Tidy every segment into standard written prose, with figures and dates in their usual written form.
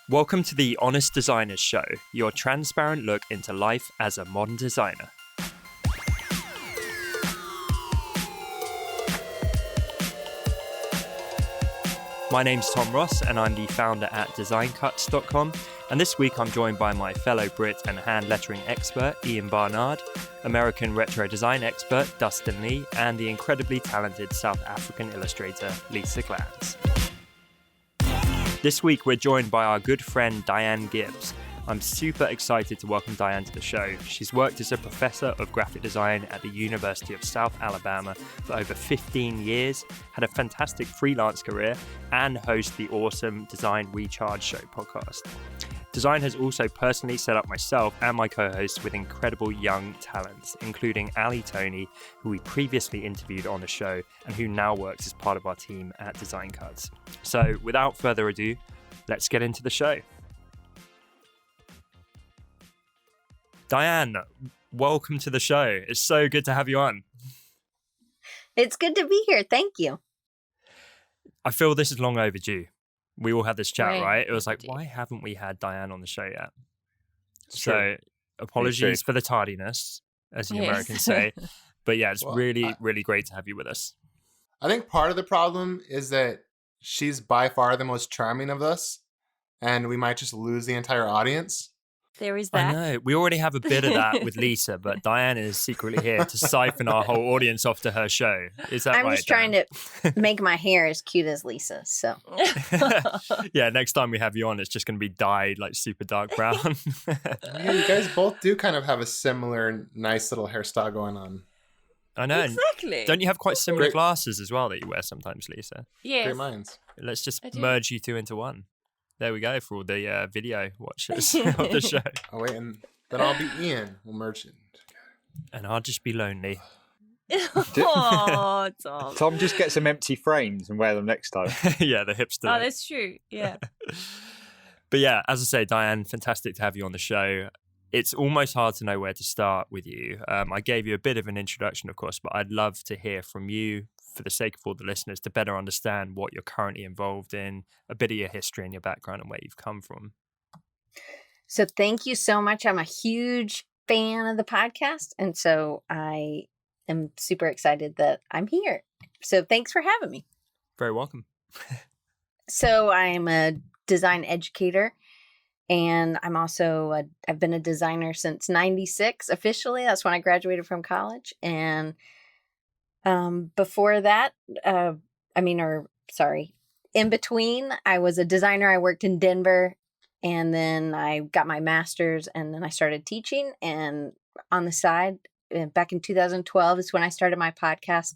Welcome to the Honest Designers Show, your transparent look into life as a modern designer. My name's Tom Ross, and I'm the founder at designcuts.com. And this week I'm joined by my fellow Brit and hand lettering expert, Ian Barnard, American retro design expert, Dustin Lee, and the incredibly talented South African illustrator, Lisa Glantz. This week we're joined by our good friend, Diane Gibbs. I'm super excited to welcome Diane to the show. She's worked as a professor of graphic design at the University of South Alabama for over 15 years, had a fantastic freelance career, and hosts the awesome Design Recharge Show podcast. Design has also personally set up myself and my co-hosts with incredible young talents, including Ali Tony, who we previously interviewed on the show and who now works as part of our team at Design Cuts. So without further ado, let's get into the show. Diane, welcome to the show. It's so good to have you on. It's good to be here. Thank you. I feel this is long overdue. We all had this chat, right? It was like, why haven't we had Diane on the show yet? So apologies for the tardiness, as the Americans say. But yeah, it's really great to have you with us. I think part of the problem is that she's by far the most charming of us, and we might just lose the entire audience. There is that. I know. We already have a bit of that with Lisa, but Diane is secretly here to siphon our whole audience off to her show. Is that right? I'm just trying to make my hair as cute as Lisa's, so. Yeah, next time we have you on, it's just going to be dyed like super dark brown. Yeah, you guys both do kind of have a similar nice little hairstyle going on. I know. Exactly. Don't you have quite similar glasses as well that you wear sometimes, Lisa? Yes. Great minds. Let's just merge you two into one. There we go for all the video watchers of the show. Oh, wait, and then I'll be Ian. We'll merge it together. And I'll just be lonely. Oh, Tom. Tom just get some empty frames and wear them next time. Yeah, the hipster. Oh, that's true. Yeah. But yeah, as I say, Diane, fantastic to have you on the show. It's almost hard to know where to start with you. I gave you a bit of an introduction, of course, but I'd love to hear from you, for the sake of all the listeners, to better understand what you're currently involved in, a bit of your history and your background and where you've come from. So thank you so much. I'm a huge fan of the podcast, and so I am super excited that I'm here. So thanks for having me. Very welcome. So I'm a design educator, and I'm also I've been a designer since '96 officially. That's when I graduated from college, and before that, in between, I was a designer. I worked in Denver, and then I got my master's, and then I started teaching. And on the side, back in 2012 is when I started my podcast,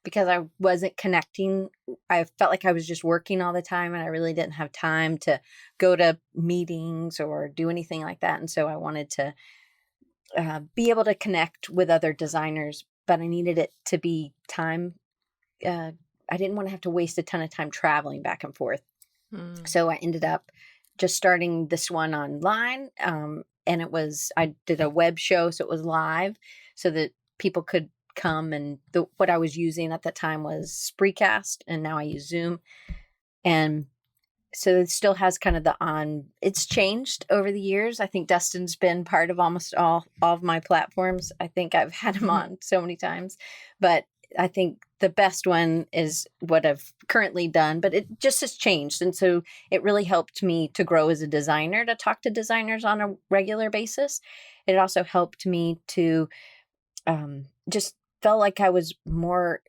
because I wasn't connecting. I felt like I was just working all the time, and I really didn't have time to go to meetings or do anything like that. And so I wanted to be able to connect with other designers, but I needed it to be time. I didn't want to have to waste a ton of time traveling back and forth. So I ended up just starting this one online. And I did a web show, so it was live so that people could come. And what I was using at that time was Spreecast, and now I use Zoom. And so it still has kind of it's changed over the years. I think Dustin's been part of almost all of my platforms. I think I've had him on so many times, but I think the best one is what I've currently done, but it just has changed. And so it really helped me to grow as a designer, to talk to designers on a regular basis. It also helped me to just felt like I was more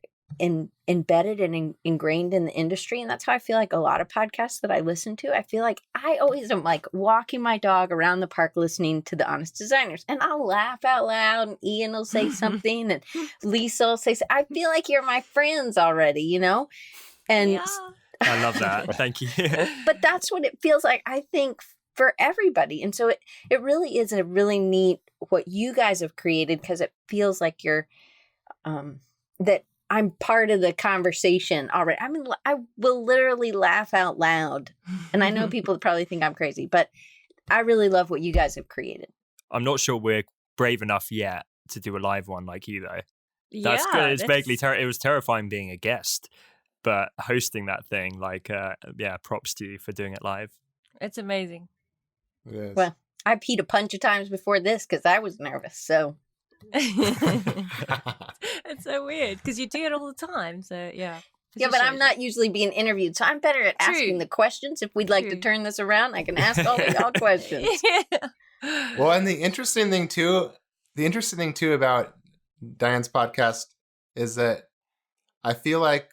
embedded and ingrained in the industry. And that's how I feel like a lot of podcasts that I listen to, I feel like I always am like walking my dog around the park listening to the Honest Designers, and I'll laugh out loud, and Ian will say something, and Lisa will say, I feel like you're my friends already, you know? And Yeah. I love that. Thank you. but that's what it feels like, I think, for everybody. And so it really is a really neat what you guys have created, because it feels like you're that I'm part of the conversation already. I mean, I will literally laugh out loud. And I know people probably think I'm crazy, but I really love what you guys have created. I'm not sure we're brave enough yet to do a live one like you, though. That's good. It's vaguely it was terrifying being a guest, but hosting that thing, props to you for doing it live. It's amazing. It is. Well, I peed a bunch of times before this because I was nervous. So It's so weird because you do it all the time. So yeah. It yeah, just but I'm shows not usually being interviewed, so I'm better at asking True. the questions. If we'd like to True. turn this around, I can ask all of y'all you. questions. Yeah. Well, and the interesting thing too about Diane's podcast is that I feel like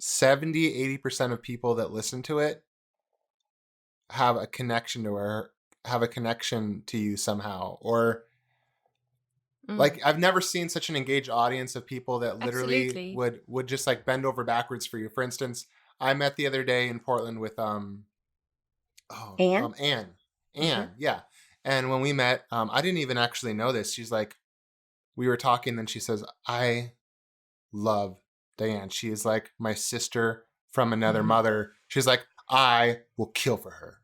70-80% of people that listen to it have a connection to her, have a connection to you somehow, or like I've never seen such an engaged audience of people that literally Absolutely. would just like bend over backwards for you. For instance, I met the other day in Portland with Anne? Anne, yeah. And when we met, I didn't even actually know this. She's like, we were talking, and she says, "I love Diane. She is like my sister from another mother." She's like, "I will kill for her."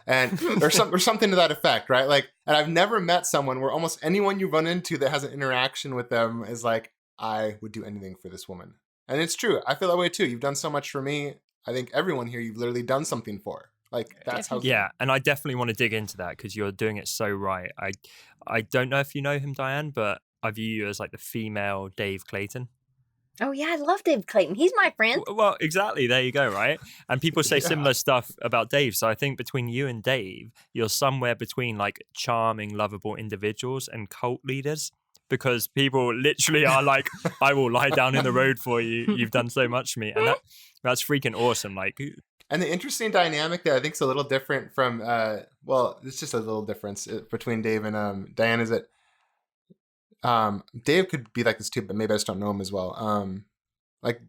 And or something to that effect, right? Like, and I've never met someone where almost anyone you run into that has an interaction with them is like, "I would do anything for this woman." And it's true. I feel that way too. You've done so much for me. I think everyone here you've literally done something for. Like, that's how. Yeah, and I definitely want to dig into that because you're doing it so right. I don't know if you know him, Diane, but I view you as like the female Dave Clayton. Oh yeah, I love Dave Clayton. He's my friend. Well, exactly. There you go, right? And people say Yeah. similar stuff about Dave. So I think between you and Dave, you're somewhere between like charming, lovable individuals and cult leaders. Because people literally are like, "I will lie down in the road for you. You've done so much for me," and that's freaking awesome. Like, And the interesting dynamic that I think is a little different from, well, it's just a little difference between Dave and Diane is that Dave could be like this too, but maybe I just don't know him as well. Like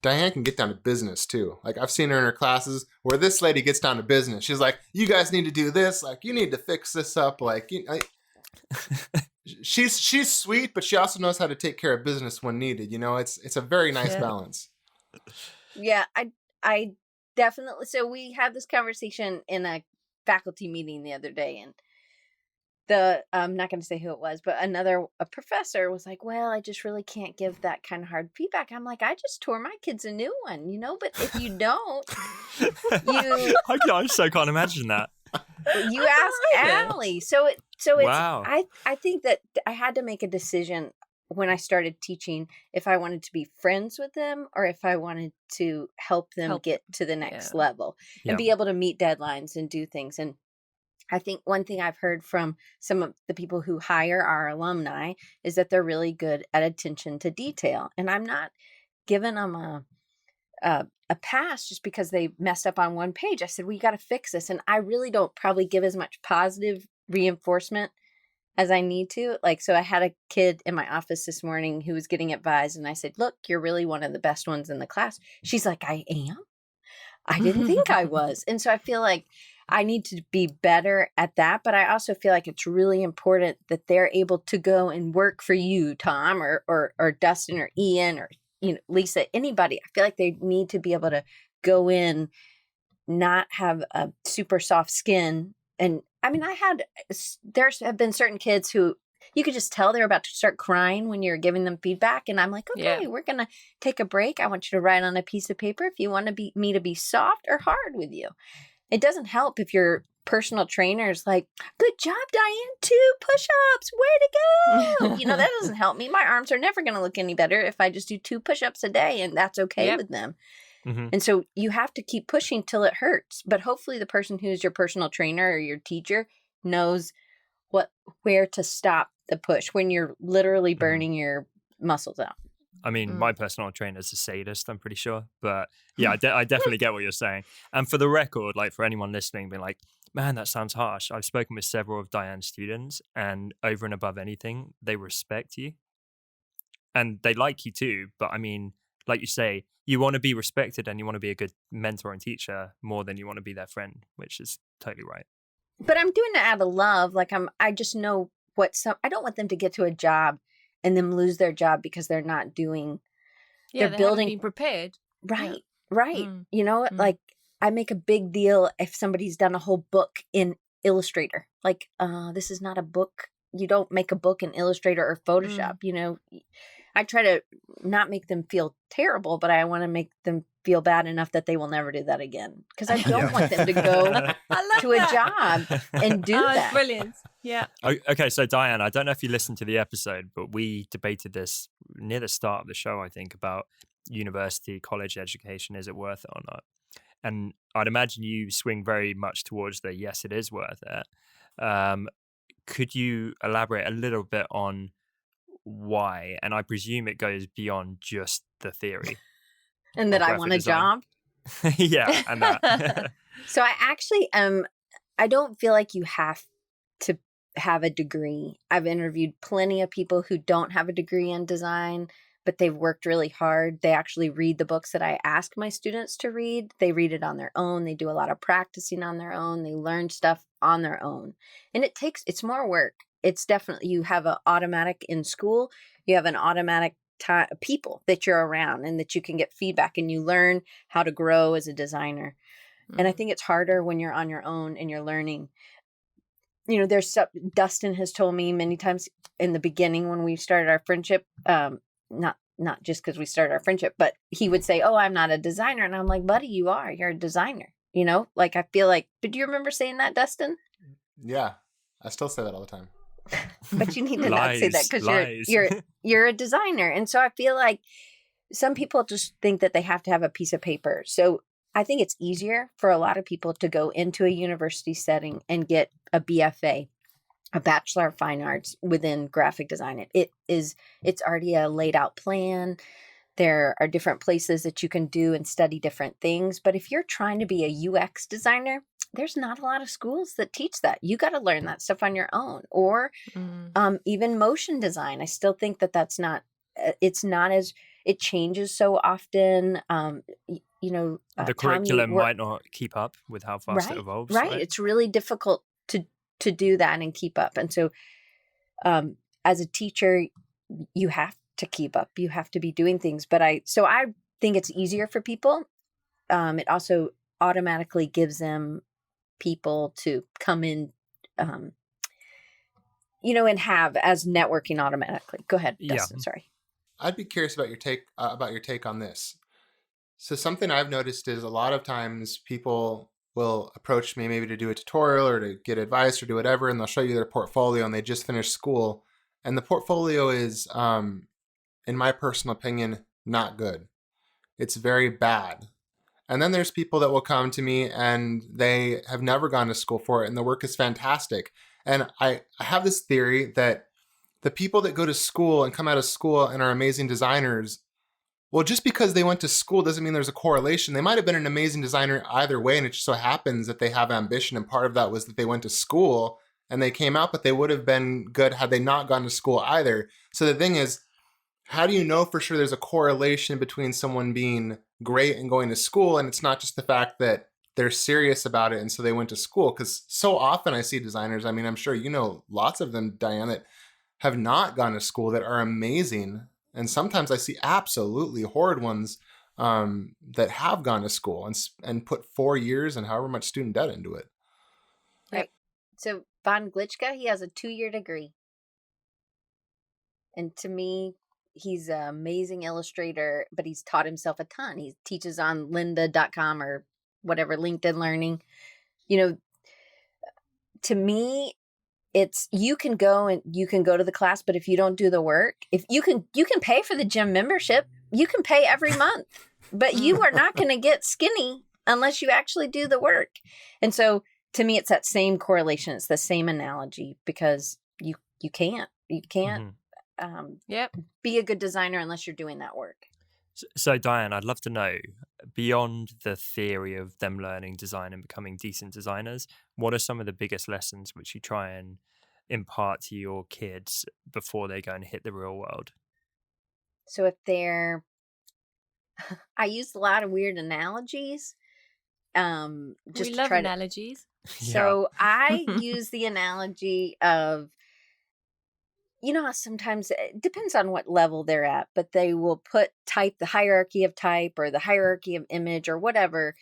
Diane can get down to business too. Like I've seen her in her classes where this lady gets down to business. She's like, "You guys need to do this. Like you need to fix this up." Like she's sweet, but she also knows how to take care of business when needed. You know, it's a very nice Yeah. balance. Yeah, I definitely. So we had this conversation in a faculty meeting the other day, and I'm not going to say who it was, but a professor was like, "Well, I just really can't give that kind of hard feedback." I'm like, "I just tore my kids a new one, you know. But if you don't, I so can't imagine that. you ask either. Allie." So it's Wow. I think that I had to make a decision when I started teaching if I wanted to be friends with them or if I wanted to help them Help get to the next yeah. level Yeah. and be able to meet deadlines and do things. And I think one thing I've heard from some of the people who hire our alumni is that they're really good at attention to detail. And I'm not giving them a pass just because they messed up on one page. I said, "We got to fix this." And I really don't probably give as much positive reinforcement as I need to. Like, so I had a kid in my office this morning who was getting advised, and I said, "Look, you're really one of the best ones in the class." She's like, "I am? I didn't think I was." And so I feel like I need to be better at that. But I also feel like it's really important that they're able to go and work for you, Tom, or Dustin, or Ian, or Lisa, anybody. I feel like they need to be able to go in, not have a super soft skin. And I mean, there have been certain kids who you could just tell they're about to start crying when you're giving them feedback. And I'm like, "Okay, Yeah. we're going to take a break. I want you to write on a piece of paper if you want me to be soft or hard with you." It doesn't help if your personal trainer's like, "Good job, Diane, 2 push-ups, way to go." That doesn't help me. My arms are never going to look any better if I just do 2 push-ups a day, and that's okay Yep. with them. Mhm. And so you have to keep pushing till it hurts. But hopefully the person who's your personal trainer or your teacher knows where to stop the push when you're literally burning your muscles out. I mean, my personal trainer's a sadist, I'm pretty sure. But yeah, I definitely get what you're saying. And for the record, like for anyone listening, being like, "Man, that sounds harsh." I've spoken with several of Diane's students, and over and above anything, they respect you. And they like you too. But I mean, like you say, you want to be respected and you want to be a good mentor and teacher more than you want to be their friend, which is totally right. But I'm doing it out of love. Like I just know I don't want them to get to a job and then lose their job because they're not doing. Yeah, They're they building- haven't been prepared. Right. Right. Mm. Like I make a big deal if somebody's done a whole book in Illustrator. Like, this is not a book. You don't make a book in Illustrator or Photoshop. I try to not make them feel terrible, but I want to make them feel bad enough that they will never do that again, because I don't Yeah. want them to go I love to a that. job and do Oh, it's that. brilliant. Yeah. Okay, so Diane, I don't know if you listened to the episode, but we debated this near the start of the show, I think, about university, college education. Is it worth it or not? And I'd imagine you swing very much towards the yes, it is worth it. Could you elaborate a little bit on why? And I presume it goes beyond just the theory And of that I graphic want a design. job. Yeah, and that. So I actually I don't feel like you have to have a degree. I've interviewed plenty of people who don't have a degree in design, but they've worked really hard. They actually read the books that I ask my students to read. They read it on their own. They do a lot of practicing on their own. They learn stuff on their own. And it's more work. It's definitely, you have an automatic in school, you have an automatic people that you're around and that you can get feedback, and you learn how to grow as a designer. And I think it's harder when you're on your own and you're learning. You know, there's stuff Dustin has told me many times in the beginning when we started our friendship, not just because we started our friendship, but he would say, "Oh, I'm not a designer." And I'm like, "Buddy, you are. You're a designer." You know, like I feel like, but do you remember saying that, Dustin? Yeah, I still say that all the time. But you need to not say that, because Lies. you're a designer. And so I feel like some people just think that they have to have a piece of paper. So I think it's easier for a lot of people to go into a university setting and get a BFA, a Bachelor of Fine Arts within graphic design. It's already a laid out plan. There are different places that you can do and study different things. But if you're trying to be a UX designer, there's not a lot of schools that teach that. You got to learn that stuff on your own. Or even motion design. I still think that that's not, it's not as, it changes so often. The Tommy curriculum work- might not keep up with how fast it evolves. Right. It's really difficult to do that and keep up. And so as a teacher, you have to keep up. You have to be doing things. But I think it's easier for people. It also automatically gives them people to come in, and have as networking automatically. Go ahead, Yeah. Dustin. Sorry. I'd be curious about your take on this. So something I've noticed is a lot of times people will approach me maybe to do a tutorial or to get advice or do whatever, and they'll show you their portfolio and they just finished school. And the portfolio is, in my personal opinion, not good. It's very bad. And then there's people that will come to me and they have never gone to school for it, and the work is fantastic. And I have this theory that the people that go to school and come out of school and are amazing designers, well, just because they went to school doesn't mean there's a correlation. They might have been an amazing designer either way, and it just so happens that they have ambition, and part of that was that they went to school and they came out, but they would have been good had they not gone to school either. So the thing is, how do you know for sure there's a correlation between someone being great and going to school, and it's not just the fact that they're serious about it and so they went to school? Because so often I see designers, I mean, I'm sure you know lots of them, Diane, that have not gone to school that are amazing. And sometimes I see absolutely horrid ones that have gone to school and put 4 years and however much student debt into it. Right. So Von Glitchka, he has a 2-year degree. And to me, he's an amazing illustrator, but he's taught himself a ton. He teaches on lynda.com or whatever, LinkedIn Learning. To me, it's you can go to the class, but if you don't do the work, if you can pay for the gym membership, you can pay every month, but you are not going to get skinny unless you actually do the work. And so to me, it's that same correlation. It's the same analogy, because you can't Yep. be a good designer unless you're doing that work. So, Diane, I'd love to know, beyond the theory of them learning design and becoming decent designers, what are some of the biggest lessons which you try and impart to your kids before they go and hit the real world? So if I use a lot of weird analogies. Just We to love try analogies. So I use the analogy of, how sometimes it depends on what level they're at, but they will put the hierarchy of type or the hierarchy of image or whatever.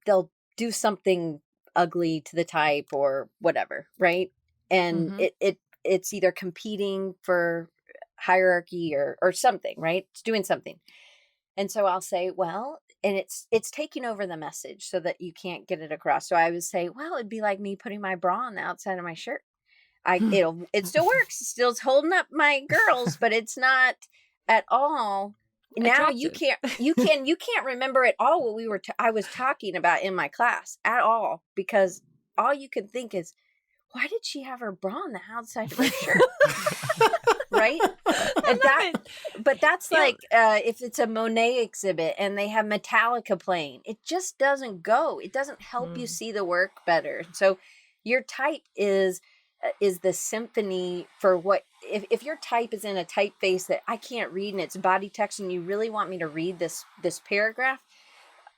They'll do something ugly to the type or whatever, right? And it's either competing for hierarchy or something, right? It's doing something. And so I'll say, well, and it's taking over the message so that you can't get it across. So I would say, well, it'd be like me putting my bra on the outside of my shirt. It still works. It still's holding up my girls, but it's not at all. Now you can't remember at all what I was talking about in my class at all, because all you can think is, why did she have her bra on the outside of her shirt? Right? But that's like if it's a Monet exhibit and they have Metallica playing, it just doesn't go. It doesn't help you see the work better. So your type is the symphony for what, if your type is in a typeface that I can't read and it's body text, and you really want me to read this paragraph,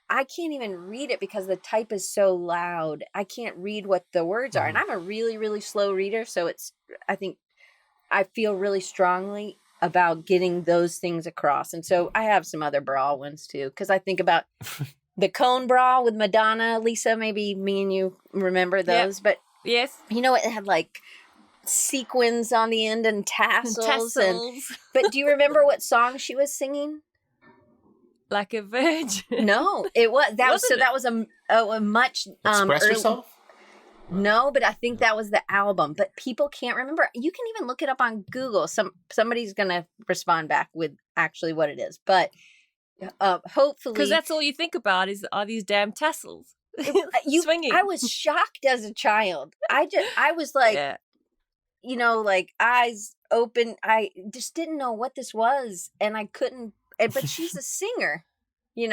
I can't even read it because the type is so loud. I can't read what the words are. And I'm a really, really slow reader. So I feel really strongly about getting those things across. And so I have some other bra ones too, because I think about the cone bra with Madonna. Lisa, maybe me and you remember those, but yes, it had like sequins on the end and tassels. But do you remember what song she was singing? Like a virgin. No, it was that was a much Express Yourself. No, but I think that was the album. But people can't remember. You can even look it up on Google. Somebody's gonna respond back with actually what it is. But hopefully, because that's all you think about are these damn tassels. Swinging. I was shocked as a child. I was like, like eyes open. I just didn't know what this was, and I couldn't. But she's a singer. She's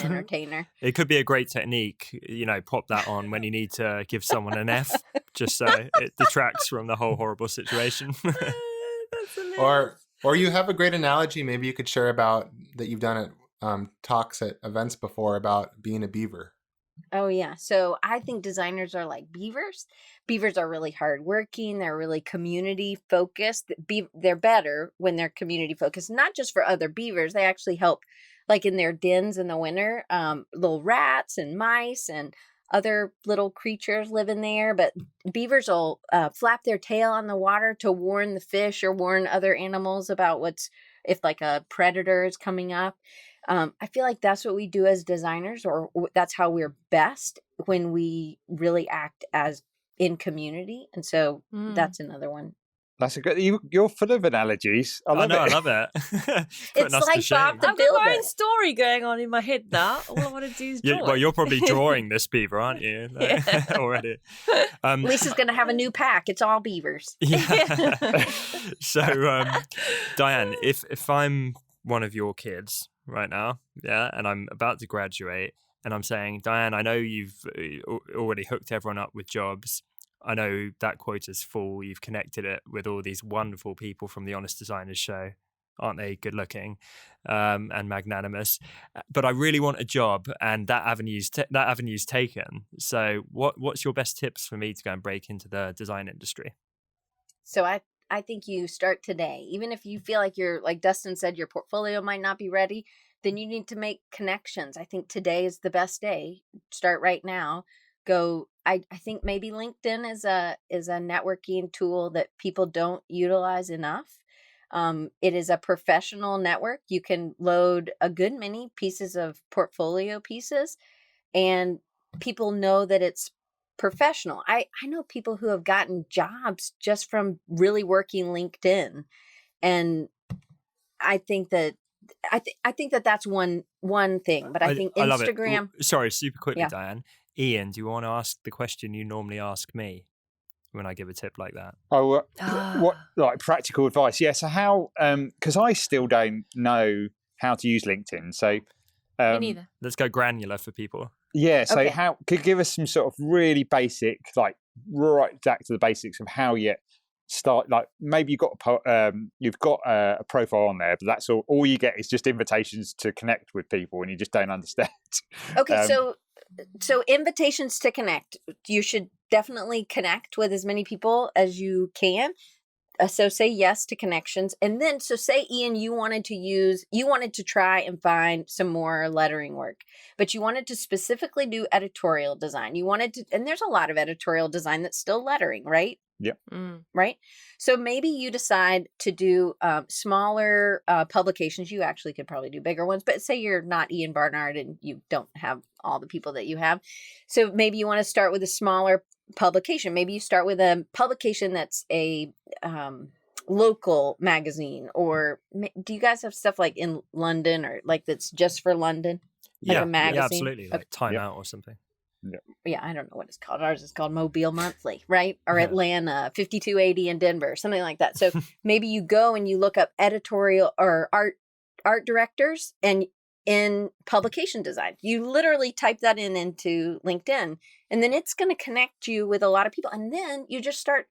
an entertainer. It could be a great technique, pop that on when you need to give someone an F, just so it detracts from the whole horrible situation. Or you have a great analogy maybe you could share about that you've done at talks at events before about being a beaver. Oh, yeah. So I think designers are like beavers. Beavers are really hardworking. They're really community focused. They're better when they're community focused, not just for other beavers. They actually help, like in their dens in the winter, little rats and mice and other little creatures live in there. But beavers will flap their tail on the water to warn the fish or warn other animals about if like a predator is coming up. I feel like that's what we do as designers, or that's how we're best, when we really act as in community. And so that's another one. That's a good. You're full of analogies. I love it. I love it. It's like Bob the I've got Builder. my own story going on in my head now. All I want to do is draw. Well, you're probably drawing this beaver, aren't you? Already. Lisa's going to have a new pack. It's all beavers. Yeah. So, Diane, if I'm one of your kids right now, and I'm about to graduate, and I'm saying, Diane, I know you've already hooked everyone up with jobs. I know that quota's full. You've connected it with all these wonderful people from the Honest Designers show. Aren't they good looking and magnanimous? But I really want a job, and that avenue's taken. So what's your best tips for me to go and break into the design industry? So I think you start today. Even if you feel like like Dustin said, your portfolio might not be ready, then you need to make connections. I think today is the best day. Start right now. I think maybe LinkedIn is a networking tool that people don't utilize enough. It is a professional network. You can load a good many pieces of portfolio pieces, and people know that it's professional. I know people who have gotten jobs just from really working LinkedIn, and I think that that's one thing. But I think Instagram. Love it. Sorry, super quickly, Diane. Ian, do you want to ask the question you normally ask me when I give a tip like that? Oh, what, like practical advice? Yeah. So how? Because I still don't know how to use LinkedIn. So me neither. Let's go granular for people. Yeah. So how could you give us some sort of really basic, like right back to the basics of how you start? Like maybe you've got a profile on there, but that's all you get is just invitations to connect with people, and you just don't understand. Okay, so invitations to connect. You should definitely connect with as many people as you can. So say yes to connections. And then, so say, Ian, you wanted to try and find some more lettering work, but you wanted to specifically do editorial design. And there's a lot of editorial design that's still lettering, right? Right? So maybe you decide to do smaller publications. You actually could probably do bigger ones, but say you're not Ian Barnard and you don't have all the people that you have. So maybe you want to start with a smaller publication. Maybe you start with a publication that's a local magazine, or do you guys have stuff like in London or like that's just for London? Like Yeah, a magazine? yeah, absolutely. Like Okay. Time Out or something. Yeah, I don't know what it's called. Ours is called Mobile Monthly, right? Or Yeah. Atlanta, 5280 in Denver, something like that. So maybe you go and you look up editorial or art directors and in publication design. You literally type that into LinkedIn, and then it's going to connect you with a lot of people. And then you just start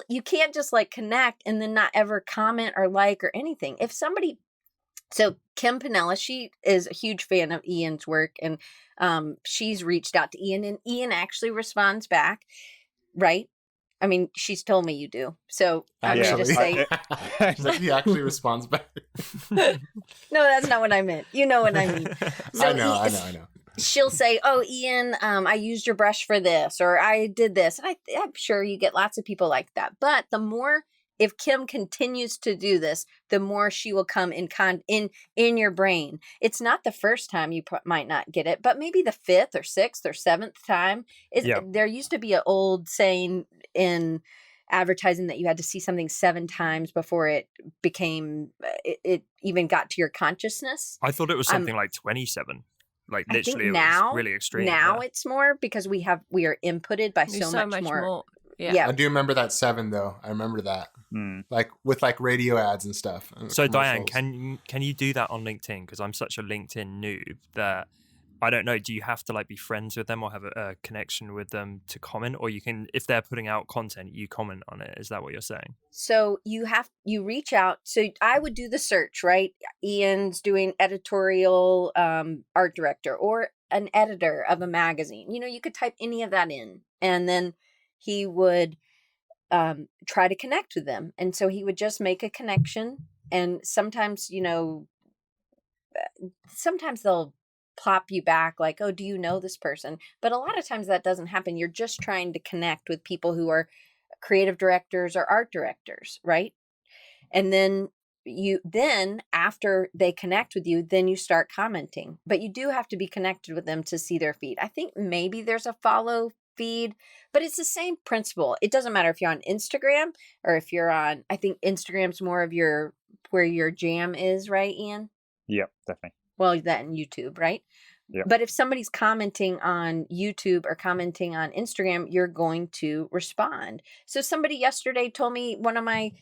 you can't just like connect and then not ever comment or like or anything. If somebody So Kim Pinella, she is a huge fan of Ian's work, and she's reached out to Ian, and Ian actually responds back, right? I mean, she's told me you do. So I'm going to Actually. say, She's like, he actually responds back. no, that's not what I meant. You know what I mean. So I know. she'll say, "Oh, Ian, I used your brush for this, or I did this," and I'm sure you get lots of people like that. But the more, if Kim continues to do this, the more she will come in your brain. It's not the first time you might not get it, but maybe the fifth or sixth or seventh time. There used to be an old saying in advertising that you had to see something 7 times before it became it even got to your consciousness. I thought it was something like 27. Like I think literally, it now, was really extreme. Now yeah. it's more because we are inputted by There's so much more. Yeah. I do remember that 7 though. I remember that. Mm. Like with like radio ads and stuff. And So Diane, commercials. can you do that on LinkedIn? Because I'm such a LinkedIn noob that I don't know. Do you have to like be friends with them or have a connection with them to comment, or you can, if they're putting out content, you comment on it? Is that what you're saying? So you reach out. So I would do the search, right? Ian's doing editorial art director or an editor of a magazine. You could type any of that in, and then he would try to connect with them. And so he would just make a connection. And sometimes, sometimes they'll plop you back like, "Oh, do you know this person?" But a lot of times that doesn't happen. You're just trying to connect with people who are creative directors or art directors, right? And then after they connect with you, then you start commenting. But you do have to be connected with them to see their feed. I think maybe there's a follow feed, but it's the same principle. It doesn't matter if you're on Instagram or if you're on, I think Instagram's more of where your jam is, right, Ian? Yep, definitely. Well, that and YouTube, right? Yep. But if somebody's commenting on YouTube or commenting on Instagram, you're going to respond. So somebody yesterday told me one of my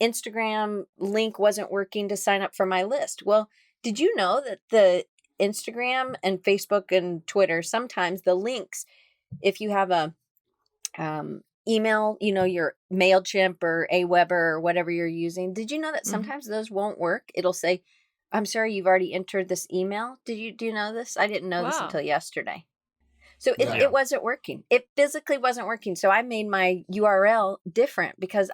Instagram link wasn't working to sign up for my list. Well, did you know that the Instagram and Facebook and Twitter, sometimes the links, if you have a email, your MailChimp or Aweber or whatever you're using, did you know that sometimes those won't work? It'll say, "I'm sorry, you've already entered this email." Do you know this? I didn't know this until yesterday. So it wasn't working. It physically wasn't working. So I made my URL different because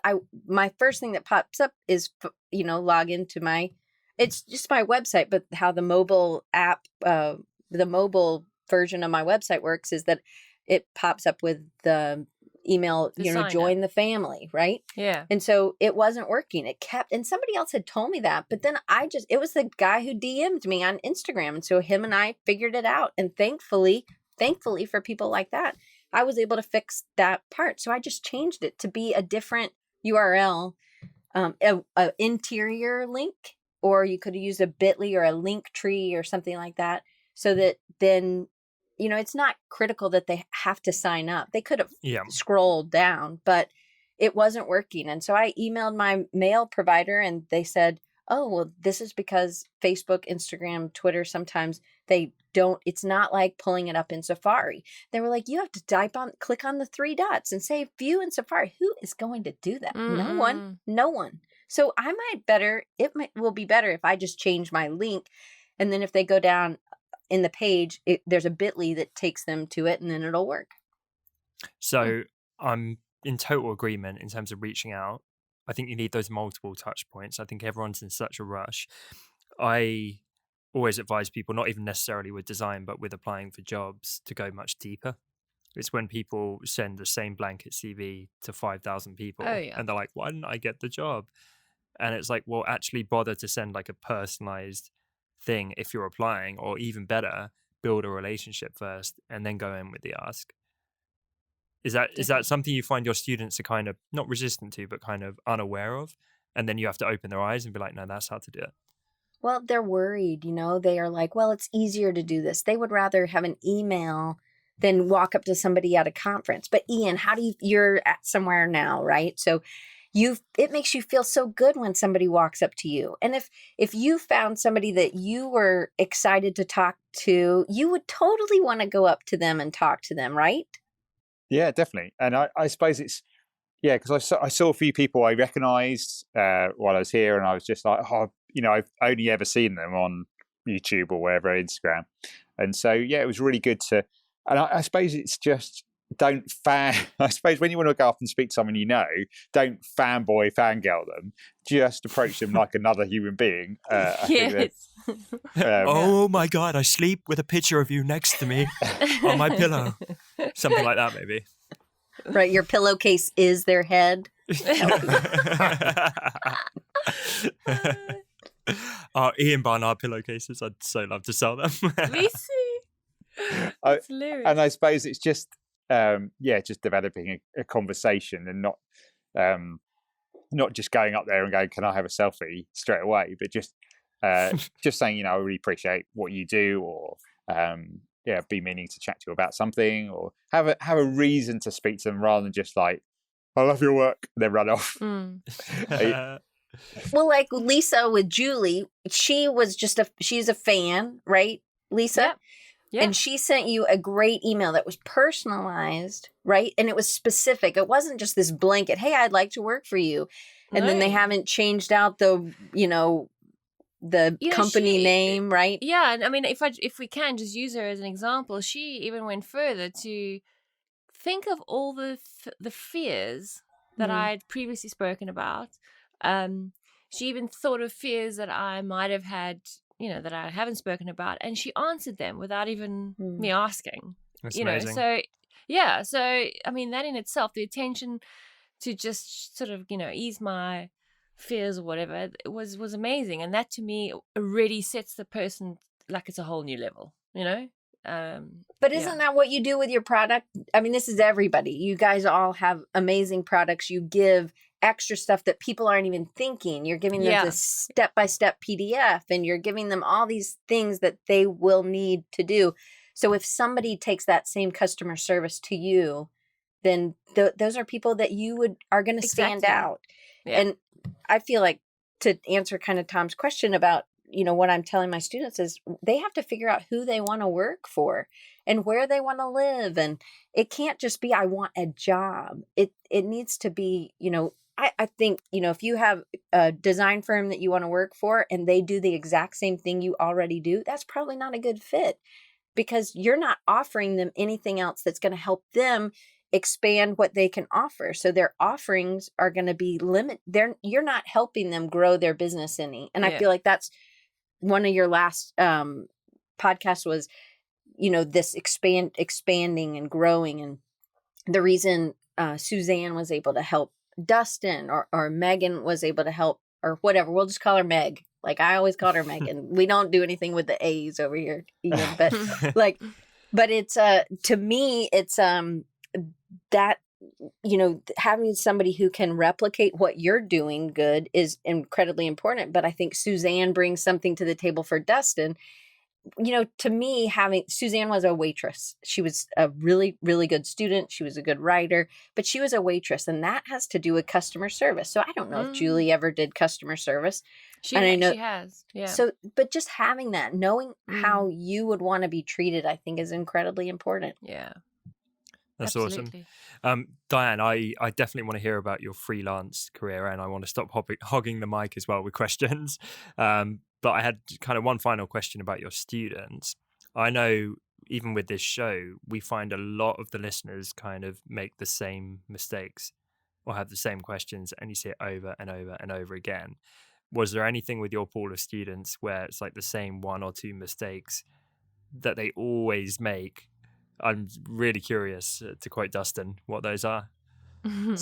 my first thing that pops up is, log into it's just my website, but how the mobile app, the mobile version of my website works is that it pops up with the email, join the family, right? Yeah. And so it wasn't working. It kept, and somebody else had told me that, but then it was the guy who DM'd me on Instagram. And so him and I figured it out. And thankfully for people like that, I was able to fix that part. So I just changed it to be a different URL, a interior link, or you could use a Bitly or a link tree or something like that. So that then, it's not critical that they have to sign up. They could have scrolled down, but it wasn't working. And so I emailed my mail provider and they said, "Oh, well, this is because Facebook, Instagram, Twitter, sometimes they don't, it's not like pulling it up in Safari." They were like, "You have to click on the 3 dots and say view in Safari." Who is going to do that? No one. So it will be better if I just change my link. And then if they go down in the page, there's a Bitly that takes them to it, and then it'll work. So I'm in total agreement in terms of reaching out. I think you need those multiple touch points. I think everyone's in such a rush. I always advise people, not even necessarily with design, but with applying for jobs, to go much deeper. It's when people send the same blanket CV to 5,000 people Oh, yeah. and they're like, why didn't I get the job? And it's like, well, actually bother to send like a personalized thing if you're applying, or even better, build a relationship first and then go in with the ask. Is that something you find your students are kind of not resistant to, but kind of unaware of? And then you have to open their eyes and be like, no, that's how to do it. Well, they're worried, they are like, well, it's easier to do this. They would rather have an email than walk up to somebody at a conference. But Ian, you're at somewhere now, right? So it makes you feel so good when somebody walks up to you. And if you found somebody that you were excited to talk to, you would totally want to go up to them and talk to them, right? Yeah, definitely. And I suppose it's, yeah, because I saw a few people I recognised while I was here, and I was just like, I've only ever seen them on YouTube or wherever, Instagram. And so, yeah, it was really good to, and I suppose it's just, I suppose when you want to go up and speak to someone don't fangirl them, just approach them like another human being. I think oh my God, I sleep with a picture of you next to me on my pillow. Something like that, maybe. Right, your pillowcase is their head. Ian Barnard pillowcases. I'd so love to sell them. Me too. It's hilarious. And I suppose it's just, just developing a conversation and not just going up there and going, "Can I have a selfie?" straight away, but just saying, I really appreciate what you do, or be meaning to chat to you about something, or have a reason to speak to them rather than just like, "I love your work," then run off. Well, like Lisa with Julie, she's a fan, right, Lisa? Yeah. And she sent you a great email that was personalized, right? And it was specific. It wasn't just this blanket, "Hey, I'd like to work for you." And then they haven't changed out the company name, right? Yeah, and I mean, if we can just use her as an example, she even went further to think of all the fears that I'd previously spoken about. She even thought of fears that I might have had, that I haven't spoken about, and she answered them without even me asking. That's amazing. So I mean, that in itself, the attention to just sort of ease my fears or whatever, it was amazing, and that to me already sets the person like it's a whole new level. But isn't that what you do with your product? I mean, this is everybody. You guys all have amazing products. You give extra stuff that people aren't even thinking. You're giving them this step-by-step PDF, and you're giving them all these things that they will need to do. So if somebody takes that same customer service to you, then those are people that are going to stand out. Yeah. And I feel like, to answer kind of Tom's question about, what I'm telling my students is they have to figure out who they want to work for and where they want to live. And it can't just be, I want a job. It needs to be, I think, if you have a design firm that you want to work for and they do the exact same thing you already do, that's probably not a good fit, because you're not offering them anything else that's going to help them expand what they can offer. So their offerings are going to be limited. You're not helping them grow their business any. And I feel like that's one of your last podcasts was, this expanding and growing. And the reason Suzanne was able to help Dustin, or Megan was able to help, or whatever, we'll just call her Meg. Like I always called her Megan. We don't do anything with the A's over here, Ian, but but it's to me, it's that, having somebody who can replicate what you're doing good is incredibly important. But I think Suzanne brings something to the table for Dustin. To me, Suzanne was a waitress. She was a really, really good student. She was a good writer, but she was a waitress, and that has to do with customer service. So I don't know if Julie ever did customer service. She has. Yeah. So, but just having that, knowing how you would want to be treated, I think is incredibly important. Yeah. That's Absolutely. awesome. Diane, I definitely want to hear about your freelance career, and I want to stop hogging the mic as well with questions. But I had kind of one final question about your students. I know even with this show, we find a lot of the listeners kind of make the same mistakes or have the same questions, and you see it over and over and over again. Was there anything with your pool of students where it's like the same one or two mistakes that they always make? I'm really curious to quote Dustin what those are.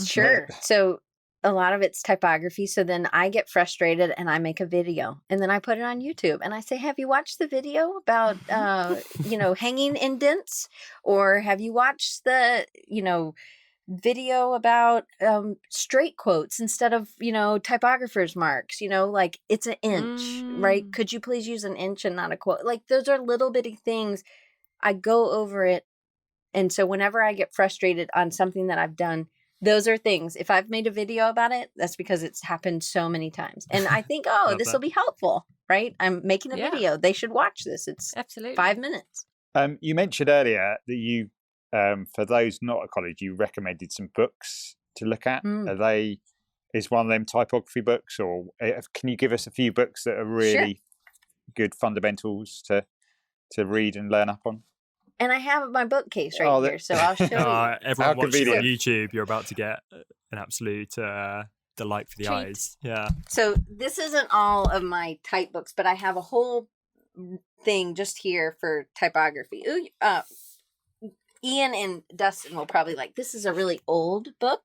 Sure. So a lot of it's typography. So then I get frustrated and I make a video and then I put it on YouTube and I say, have you watched the video about, hanging indents? Or have you watched the, video about straight quotes instead of, typographer's marks? Like it's an inch, right? Could you please use an inch and not a quote? Like those are little bitty things. I go over it. And so whenever I get frustrated on something that I've done, those are things. If I've made a video about it, that's because it's happened so many times. And I think, Love this that. will be helpful, right? I'm making a Yeah. video. They should watch this. It's Absolutely. 5 minutes. You mentioned earlier that you, for those not at college, you recommended some books to look at. Mm. Is one of them typography books, or can you give us a few books that are really good fundamentals to read and learn up on? And I have my bookcase right here, so I'll show you. Everyone How watching on convenient. YouTube, you're about to get an absolute delight for the Treat. eyes. Yeah. So this isn't all of my type books, but I have a whole thing just here for typography. Ooh, Ian and Dustin will probably like. This is a really old book,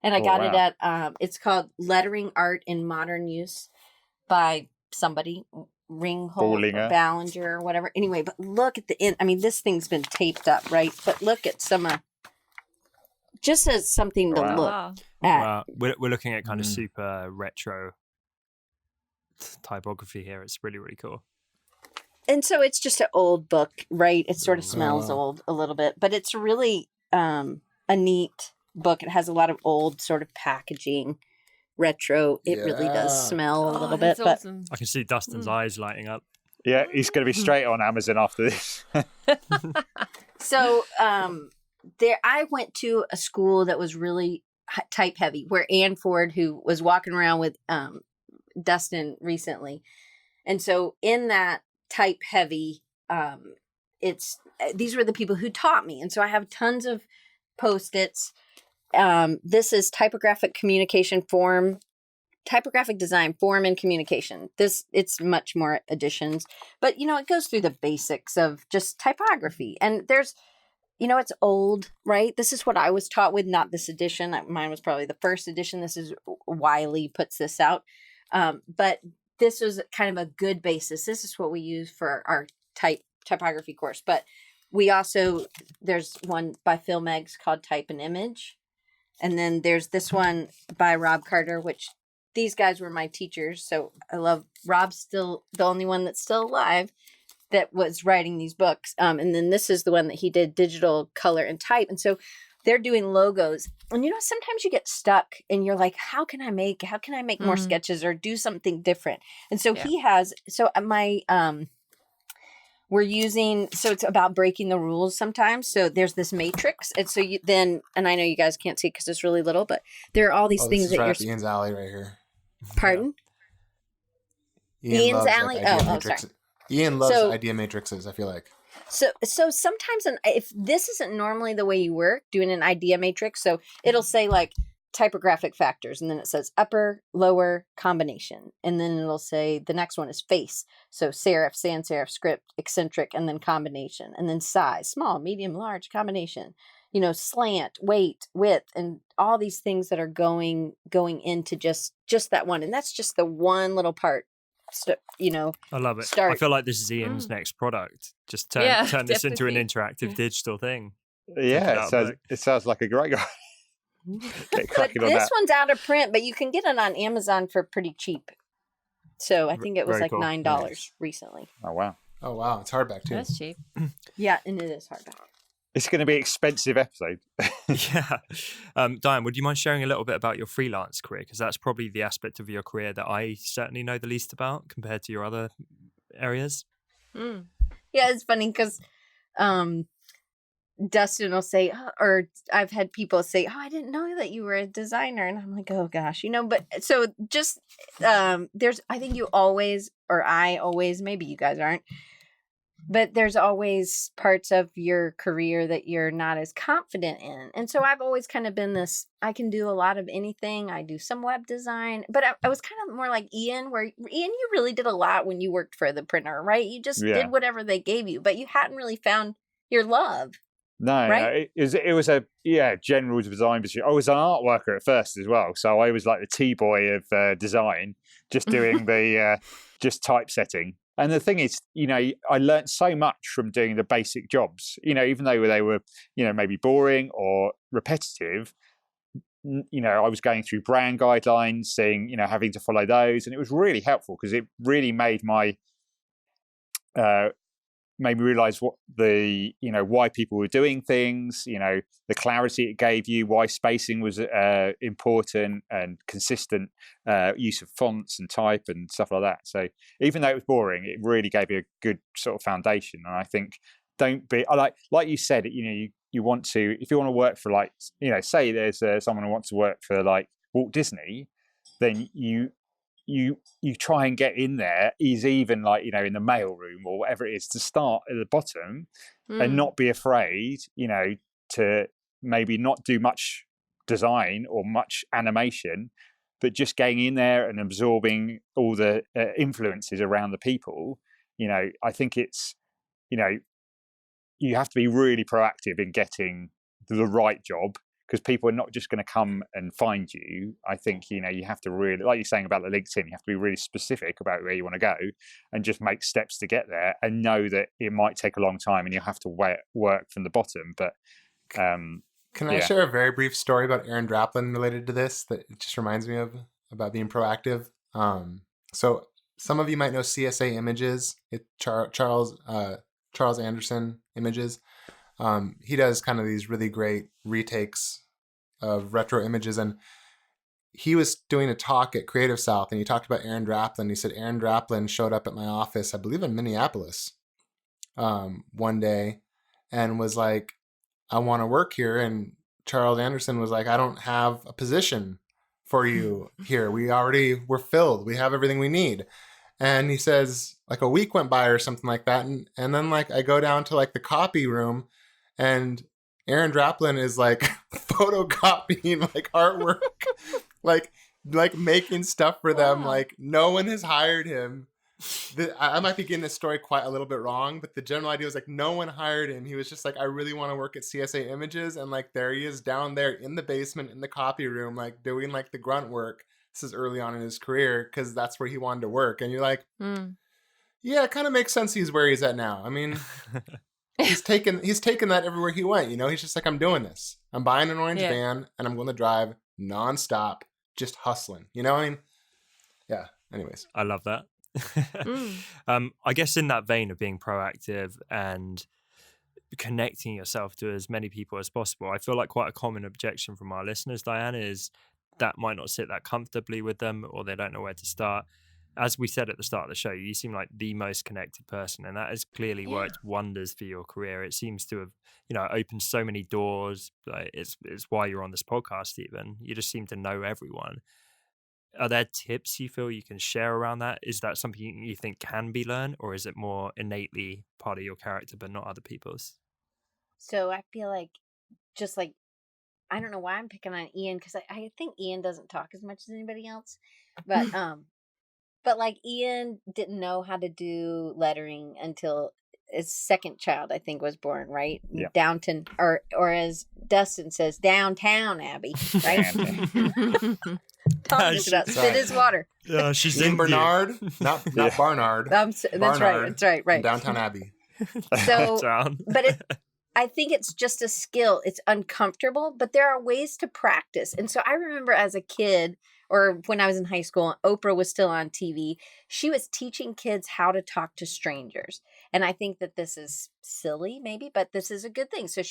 and I got it at. It's called "Lettering Art in Modern Use" by somebody, Ringholt or Bollinger. Ballinger or whatever. Anyway, but look at the end. I mean, this thing's been taped up, right? But look at some. Just as something to Wow. look Wow. at. Wow. We're looking at kind of super retro typography here. It's really, really cool. And so it's just an old book, right? It sort of smells old a little bit, but it's really a neat book. It has a lot of old sort of packaging, retro. It really does smell a little bit, that's but awesome. I can see Dustin's eyes lighting up. Yeah, he's going to be straight on Amazon after this. so there I went to a school that was really type heavy, where Ann Ford, who was walking around with Dustin recently, and so in that type heavy, these were the people who taught me, and so I have tons of Post-its. This is typographic design, form, and communication. It's much more editions, but it goes through the basics of just typography. And there's, it's old, right? This is what I was taught with, not this edition. Mine was probably the first edition. This is Wiley puts this out. But this was kind of a good basis. This is what we use for our typography course. But there's one by Phil Meggs called Type and Image. And then there's this one by Rob Carter, which these guys were my teachers. So I love Rob's still the only one that's still alive that was writing these books. And then this is the one that he did digital color and type. And so they're doing logos. And sometimes you get stuck and you're like, how can I make more sketches or do something different? And so it's about breaking the rules sometimes. So there's this matrix. And so and I know you guys can't see it because it's really little, but there are all these things this is that right you're. up Ian's alley right here. Pardon? Ian Ian's loves, alley? idea Oh, matrix. sorry. Ian loves So- idea matrices, I feel like. So sometimes if this isn't normally the way you work, doing an idea matrix, so it'll say like typographic factors, and then it says upper, lower, combination. And then it'll say the next one is face. So serif, sans serif, script, eccentric, and then combination. And then size, small, medium, large, combination. Slant, weight, width, and all these things that are going into just that one. And that's just the one little part. I love it. I Start. feel like this is Ian's next product. Just turn Yeah, this into an definitely. interactive digital thing. Yeah, it sounds like a great guy. Get But cracking on this that. one's out of print, but you can get it on Amazon for pretty cheap. So I think it was Very like cool. $9 recently. Oh wow, Oh, wow. It's hardback, too. That's cheap. Yeah, and it is hardback. it's going to be an expensive episode. Yeah. Diane, would you mind sharing a little bit about your freelance career? Because that's probably the aspect of your career that I certainly know the least about compared to your other areas. Mm. Yeah, it's funny because Dustin will say, or I've had people say, "Oh, I didn't know that you were a designer," and I'm like, "Oh gosh, But so just there's, I think you always, or I always, maybe you guys aren't, but there's always parts of your career that you're not as confident in, and so I've always kind of been this. I can do a lot of anything. I do some web design, but I was kind of more like Ian, where Ian, you really did a lot when you worked for the printer, right? You just did whatever they gave you, but you hadn't really found your love. No, Right? it was a general design position. I was an art worker at first as well, so I was like the T-boy of design, just doing the just typesetting. And the thing is, I learnt so much from doing the basic jobs. Even though they were, maybe boring or repetitive. I was going through brand guidelines, seeing, having to follow those, and it was really helpful because it really made me realize what why people were doing things, the clarity it gave you, why spacing was important, and consistent use of fonts and type and stuff like that. So even though it was boring, it really gave you a good sort of foundation. And I think like you said, you want to, if you want to work for say there's someone who wants to work for like Walt Disney, then you try and get in there, is even like, in the mail room or whatever it is, to start at the bottom and not be afraid, to maybe not do much design or much animation, but just getting in there and absorbing all the influences around the people. I think it's, you have to be really proactive in getting the right job, because people are not just going to come and find you. I think, you have to really, like you're saying about the LinkedIn, you have to be really specific about where you want to go and just make steps to get there, and know that it might take a long time and you'll have to work from the bottom. But can I share a very brief story about Aaron Draplin related to this that it just reminds me of, about being proactive? So some of you might know CSA Images. Charles Anderson Images. He does kind of these really great retakes of retro images, and he was doing a talk at Creative South, and he talked about Aaron Draplin. He said Aaron Draplin showed up at my office, I believe in Minneapolis, one day, and was like, I want to work here. And Charles Anderson was like, I don't have a position for you here. We're filled. We have everything we need. And he says, like, a week went by or something like that. And then like I go down to like the copy room, and Aaron Draplin is like photocopying like artwork, like making stuff for them. Like, no one has hired him. I might be getting this story quite a little bit wrong, but the general idea was like, no one hired him. He was just like, I really want to work at CSA Images. And like, there he is down there in the basement in the copy room, like doing like the grunt work. This is early on in his career, because that's where he wanted to work. And you're like, yeah, it kind of makes sense he's where he's at now. I mean, he's taken that everywhere he went. He's just like, I'm doing this. I'm buying an orange van and I'm going to drive nonstop, just hustling. I mean, yeah. Anyways, I love that. I guess in that vein of being proactive and connecting yourself to as many people as possible, I feel like quite a common objection from our listeners, Diane, is that might not sit that comfortably with them, or they don't know where to start. As we said at the start of the show, you seem like the most connected person, and that has clearly worked wonders for your career. It seems to have, opened so many doors. It's why you're on this podcast even. You just seem to know everyone. Are there tips you feel you can share around that? Is that something you think can be learned, or is it more innately part of your character but not other people's? So I feel like, just like, I don't know why I'm picking on Ian, because I think Ian doesn't talk as much as anybody else, but but like Ian didn't know how to do lettering until his second child, I think, was born, right? Yeah. Downton, or as Dustin says, downtown Abbey, right? Tom just spit his water. Yeah, she's Ian Bernard, not Barnard. That's Barnard, right. Downtown Abbey. So, but I think it's just a skill. It's uncomfortable, but there are ways to practice. And so I remember as a kid, or when I was in high school, Oprah was still on TV. She was teaching kids how to talk to strangers. And I think that this is silly, maybe, but this is a good thing. So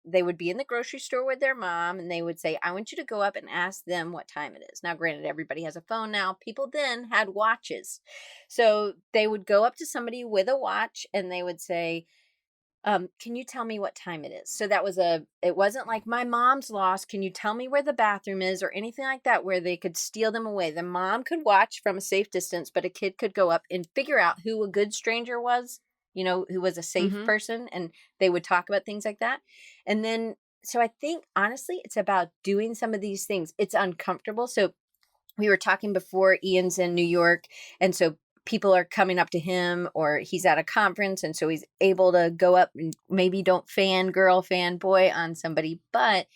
they would be in the grocery store with their mom, and they would say, I want you to go up and ask them what time it is. Now, granted, everybody has a phone now. People then had watches. So they would go up to somebody with a watch, and they would say, can you tell me what time it is? So it wasn't like, my mom's lost, can you tell me where the bathroom is, or anything like that, where they could steal them away. The mom could watch from a safe distance, but a kid could go up and figure out who a good stranger was, who was a safe person, and they would talk about things like that. And then, so I think, honestly, it's about doing some of these things. It's uncomfortable. So we were talking before, Ian's in New York, and so people are coming up to him, or he's at a conference and so he's able to go up and maybe don't fanboy on somebody. But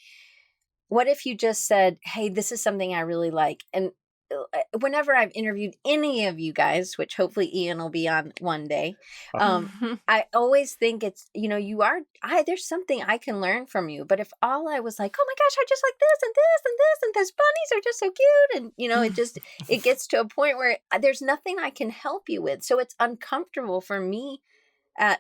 what if you just said, hey, this is something I really like? And whenever I've interviewed any of you guys, which hopefully Ian will be on one day, I always think it's, there's something I can learn from you. But if all I was like, oh my gosh, I just like this and this and this, and those bunnies are just so cute. And, it gets to a point where there's nothing I can help you with. So it's uncomfortable for me.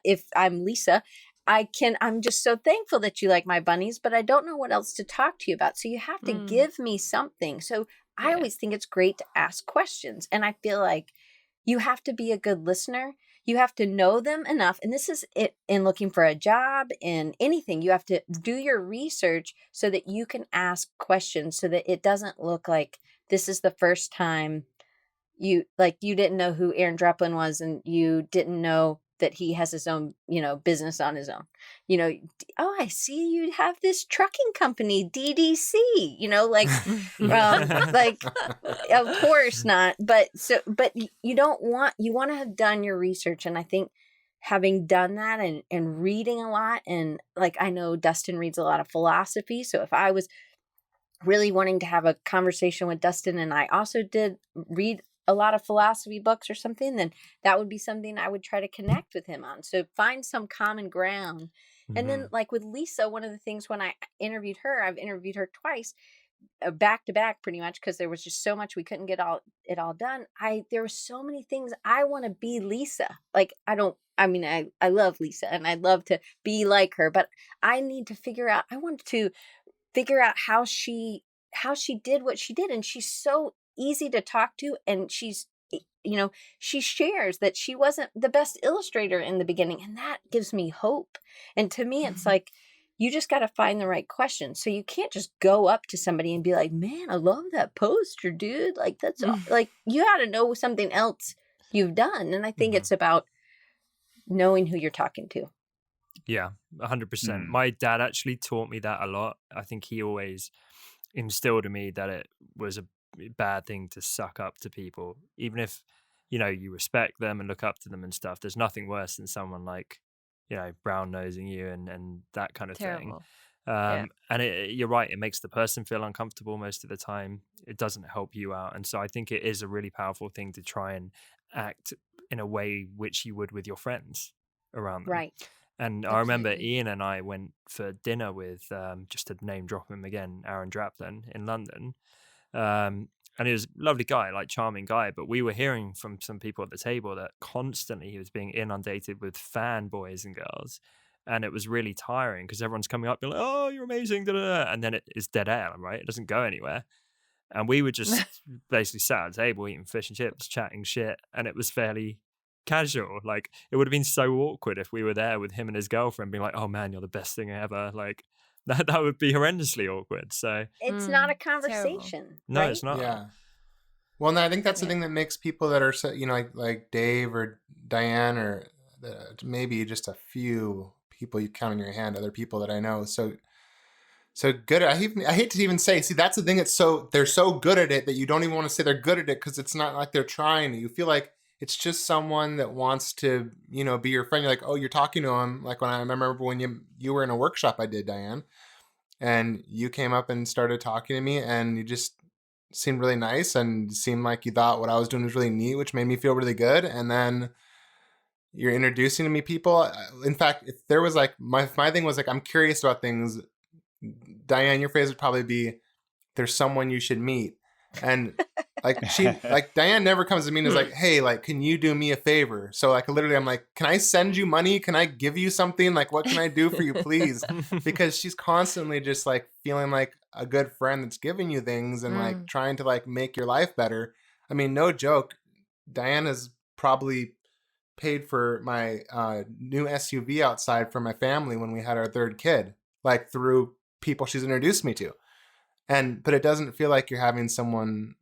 If I'm Lisa, I'm just so thankful that you like my bunnies, but I don't know what else to talk to you about. So you have to give me something. So I always think it's great to ask questions. And I feel like you have to be a good listener. You have to know them enough. And this is it in looking for a job, in anything. You have to do your research so that you can ask questions, so that it doesn't look like this is the first time you didn't know who Aaron Draplin was, and you didn't know that he has his own, business on his own. Oh, I see you have this trucking company, DDC, like, of course not. But you want to have done your research. And I think having done that and reading a lot, and like, I know Dustin reads a lot of philosophy. So if I was really wanting to have a conversation with Dustin, and I also did read a lot of philosophy books or something, then that would be something I would try to connect with him on. So find some common ground. And then like with Lisa, one of the things when I interviewed her, I've interviewed her twice, back to back pretty much, because there was just so much we couldn't get it all done. There were so many things I want to be Lisa. Like, I love Lisa and I'd love to be like her, but I wanted to figure out how she did what she did. And she's so easy to talk to, and she shares that she wasn't the best illustrator in the beginning, and that gives me hope. And to me, it's like, you just got to find the right question. So you can't just go up to somebody and be like, man, I love that poster, dude. Like, that's like, you got to know something else you've done. And I think it's about knowing who you're talking to. Yeah, 100%. My dad actually taught me that a lot. I think he always instilled in me that it was a bad thing to suck up to people, even if you respect them and look up to them and stuff. There's nothing worse than someone like brown nosing you and that kind of Terrible. thing. And you're right, it makes the person feel uncomfortable most of the time. It doesn't help you out. And so I think it is a really powerful thing to try and act in a way which you would with your friends around them. Right. And Absolutely. I remember Ian and I went for dinner with, just to name drop him again, Aaron Draplin in London. And he was a lovely guy, like charming guy, but we were hearing from some people at the table that constantly he was being inundated with fanboys and girls. And it was really tiring because everyone's coming up being like, oh, you're amazing, da, da, da. And then it's dead air, right? It doesn't go anywhere. And we were just basically sat at the table eating fish and chips, chatting shit. And it was fairly casual. Like, it would have been so awkward if we were there with him and his girlfriend being like, oh man, you're the best thing ever. Like, that would be horrendously awkward. So it's not a conversation. No, right? it's not. Yeah. Well, no, I think that's the thing that makes people that are, like Dave or Diane, or maybe just a few people you count on your hand, other people that I know. So good. I hate to even say, see, that's the thing. They're so good at it that you don't even want to say they're good at it, because it's not like they're trying. You feel like it's just someone that wants to, be your friend. You're like, oh, you're talking to him. Like when I remember when you were in a workshop I did, Diane, and you came up and started talking to me, and you just seemed really nice and seemed like you thought what I was doing was really neat, which made me feel really good. And then you're introducing to me people. In fact, if there was like, my thing was like, I'm curious about things. Diane, your phrase would probably be, there's someone you should meet. And like Diane never comes to me and is like, hey, like, can you do me a favor? So like literally I'm like, can I send you money? Can I give you something? Like, what can I do for you, please? Because she's constantly just like feeling like a good friend that's giving you things and like trying to like make your life better. I mean, no joke. Diane has probably paid for my new SUV outside for my family when we had our third kid, like through people she's introduced me to. But it doesn't feel like you're having someone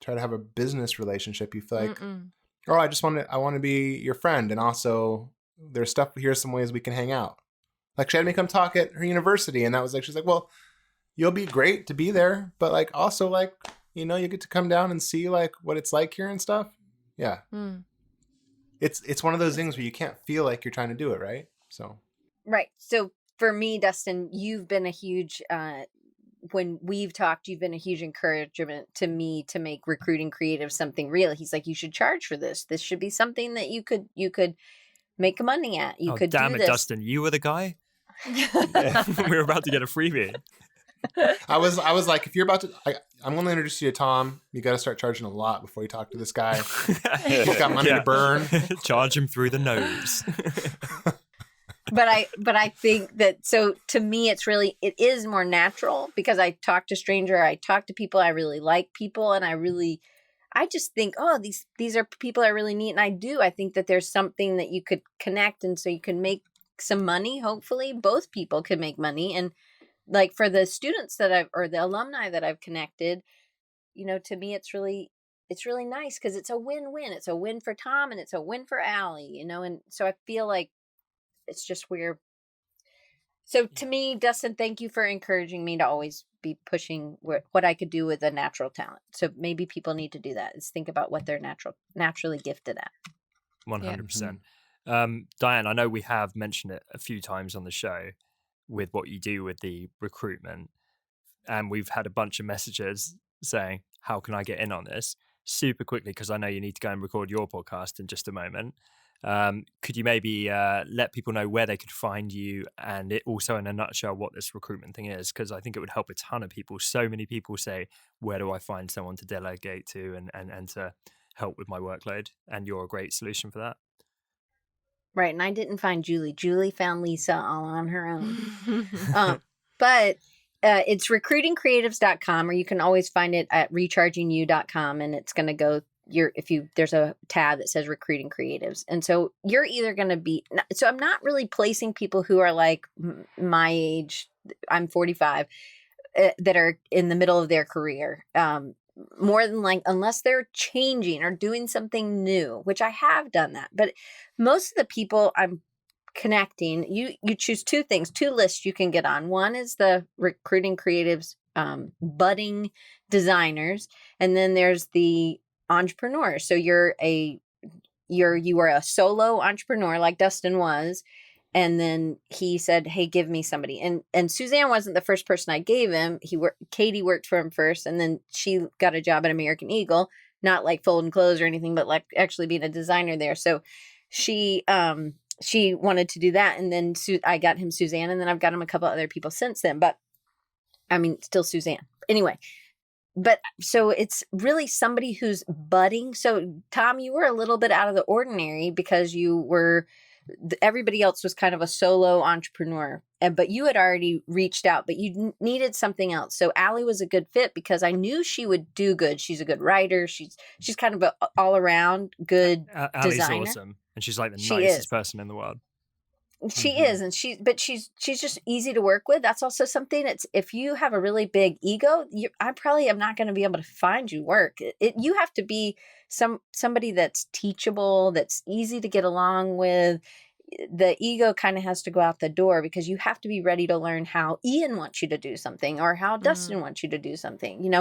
try to have a business relationship. You feel like, oh, I want to be your friend. And also here's some ways we can hang out. Like she had me come talk at her university, and that was like, she's like, well, you'll be great to be there, but like also like, you get to come down and see like what it's like here and stuff. Yeah. It's one of those things where you can't feel like you're trying to do it, right? So Right. So for me, Dustin, you've been a huge when we've talked, you've been a huge encouragement to me to make recruiting creative something real. He's like, you should charge for this. This should be something that you could make money at. You Oh, could damn do it, this. Dustin! You were the guy. Yeah. We were about to get a freebie. I was like, if you're about to, I'm going to introduce you to Tom. You got to start charging a lot before you talk to this guy. He's got money to burn. Charge him through the nose. But I think that, so to me, it is more natural because I talk to I talk to people. I really like people, and I just think, oh, these are people I really need. And I think that there's something that you could connect. And so you can make some money. Hopefully both people can make money. And like for the students or the alumni that I've connected, to me, it's really nice because it's a win-win. It's a win for Tom and it's a win for Allie, and so I feel like it's just weird. So to me, Dustin, thank you for encouraging me to always be pushing what I could do with a natural talent. So maybe people need to do that, is think about what they're naturally gifted at. 100%. Diane, I know we have mentioned it a few times on the show with what you do with the recruitment. And we've had a bunch of messages saying, how can I get in on this? Super quickly, because I know you need to go and record your podcast in just a moment. Could you maybe let people know where they could find you, and also in a nutshell what this recruitment thing is? Because I think it would help a ton of people. So many people say, where do I find someone to delegate to and to help with my workload? And you're a great solution for that. Right. And I didn't find Julie. Julie found Lisa all on her own. But it's recruitingcreatives.com, or you can always find it at rechargingyou.com, and it's going to go there's a tab that says recruiting creatives. And so you're either going to be, so I'm not really placing people who are like my age, I'm 45, that are in the middle of their career. More than like, unless they're changing or doing something new, which I have done that. But most of the people I'm connecting, you choose two lists you can get on. One is the recruiting creatives, budding designers. And then there's the entrepreneur. So you are a solo entrepreneur like Dustin was. And then he said, hey, give me somebody. And Suzanne wasn't the first person I gave him. Katie worked for him first. And then she got a job at American Eagle, not like folding clothes or anything, but like actually being a designer there. So she wanted to do that. And then I got him Suzanne, and then I've got him a couple other people since then. But I mean, still Suzanne. Anyway. But so it's really somebody who's budding. So Tom, you were a little bit out of the ordinary because everybody else was kind of a solo entrepreneur, but you had already reached out, but you needed something else. So Allie was a good fit because I knew she would do good. She's a good writer. She's kind of an all around good Allie's designer. Awesome. And she's like the nicest person in the world. She is, and she's just easy to work with. That's also something that's, if you have a really big ego, I probably am not going to be able to find you work. You have to be somebody that's teachable, that's easy to get along with. The ego kind of has to go out the door because you have to be ready to learn how Ian wants you to do something or how Dustin wants you to do something,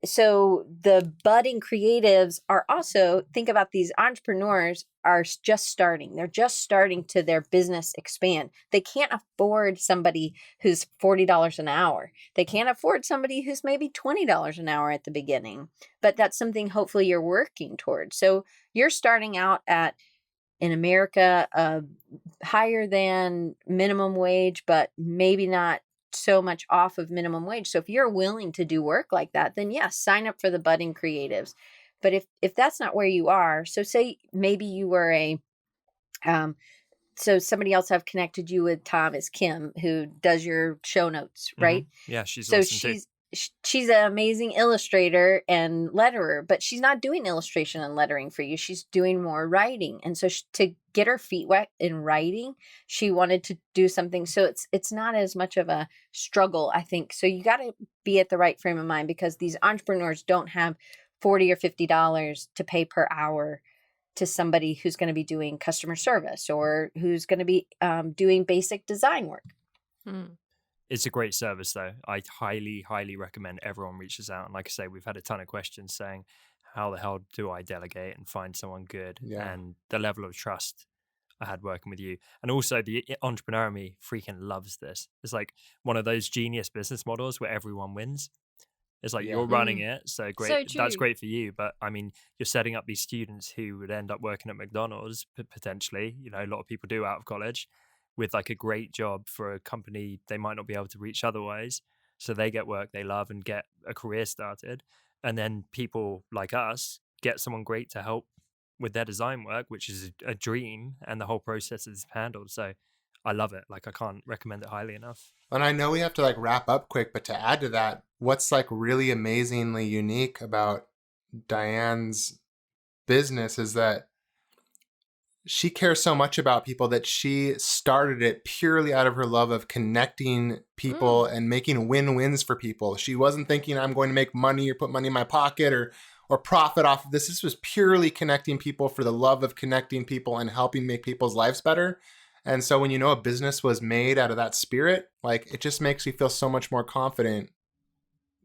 So the budding creatives are also, think about these entrepreneurs are just starting. They're just starting to their business expand. They can't afford somebody who's $40 an hour. They can't afford somebody who's maybe $20 an hour at the beginning. But that's something hopefully you're working towards. So you're starting out in America, higher than minimum wage, but maybe not so much off of minimum wage. So if you're willing to do work like that, then yes, sign up for the budding creatives. But if that's not where you are, so say maybe you were so somebody else I've connected you with, Tom, is Kim, who does your show notes, right? Mm-hmm. Yeah, she's so awesome too. She's an amazing illustrator and letterer, but she's not doing illustration and lettering for you. She's doing more writing. And so to get her feet wet in writing, she wanted to do something. So it's not as much of a struggle, I think. So you got to be at the right frame of mind, because these entrepreneurs don't have $40 or $50 to pay per hour to somebody who's going to be doing customer service or who's going to be doing basic design work. It's a great service, though. I highly, highly recommend everyone reaches out. And like I say, we've had a ton of questions saying, how the hell do I delegate and find someone good? Yeah. And the level of trust I had working with you. And also the entrepreneur in me freaking loves this. It's like one of those genius business models where everyone wins. It's like Yeah. you're running it, so great. So That's true. great for you. But I mean, you're setting up these students who would end up working at McDonald's potentially. You know, a lot of people do out of college with like a great job for a company they might not be able to reach otherwise. So they get work they love and get a career started. And then people like us get someone great to help with their design work, which is a dream, and the whole process is handled. So I love it. Like I can't recommend it highly enough. And I know we have to like wrap up quick, but to add to that, what's like really amazingly unique about Diane's business is that she cares so much about people that she started it purely out of her love of connecting people and making win-wins for people. She wasn't thinking I'm going to make money or put money in my pocket or profit off of this. This was purely connecting people for the love of connecting people and helping make people's lives better. And so when you know a business was made out of that spirit, like it just makes you feel so much more confident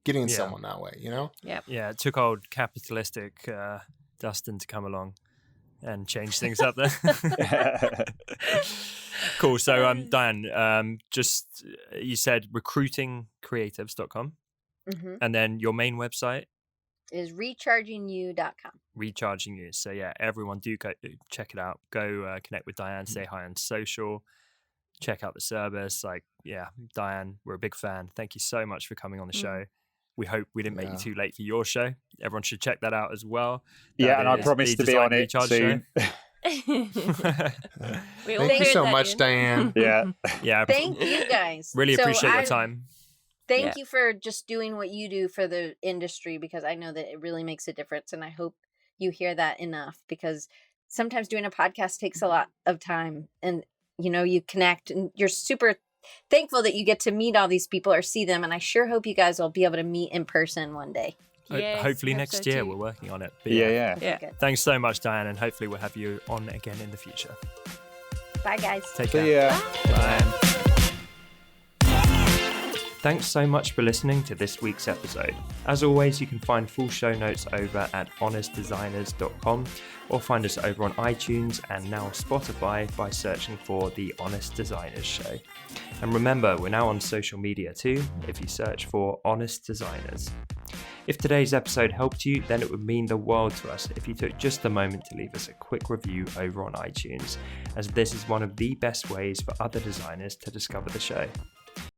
getting Yeah. someone that way, you know? Yeah, it took old capitalistic Dustin to come along and change things up there. Cool. So, Diane, just you said recruitingcreatives.com, Mm-hmm. and then your main website, Is rechargingyou.com. Recharging You. So yeah, everyone do go check it out. Go connect with Diane, say hi on social, check out the service. Like, yeah, Diane, we're a big fan. Thank you so much for coming on the show. We hope we didn't make you Yeah. too late for your show. Everyone should check that out as well. Yeah, That and I is promise the to be Design on it Recharge soon. We all Thank you heard so that, much, Ian. Diane. Yeah. Yeah, Thank you guys. really So appreciate your I- time. Thank Yeah. you for just doing what you do for the industry, because I know that it really makes a difference, and I hope you hear that enough, because sometimes doing a podcast takes a lot of time, and you connect, and you're super thankful that you get to meet all these people or see them, and I sure hope you guys will be able to meet in person one day. Yes, Hopefully hope next so year too. we're working on it. But Yeah. Okay, good. Thanks so much, Diane, and hopefully we'll have you on again in the future. Bye, guys. Take care. See ya. Bye. Thanks so much for listening to this week's episode. As always, you can find full show notes over at honestdesigners.com or find us over on iTunes and now Spotify by searching for The Honest Designers Show. And remember, we're now on social media too if you search for Honest Designers. If today's episode helped you, then it would mean the world to us if you took just a moment to leave us a quick review over on iTunes, as this is one of the best ways for other designers to discover the show.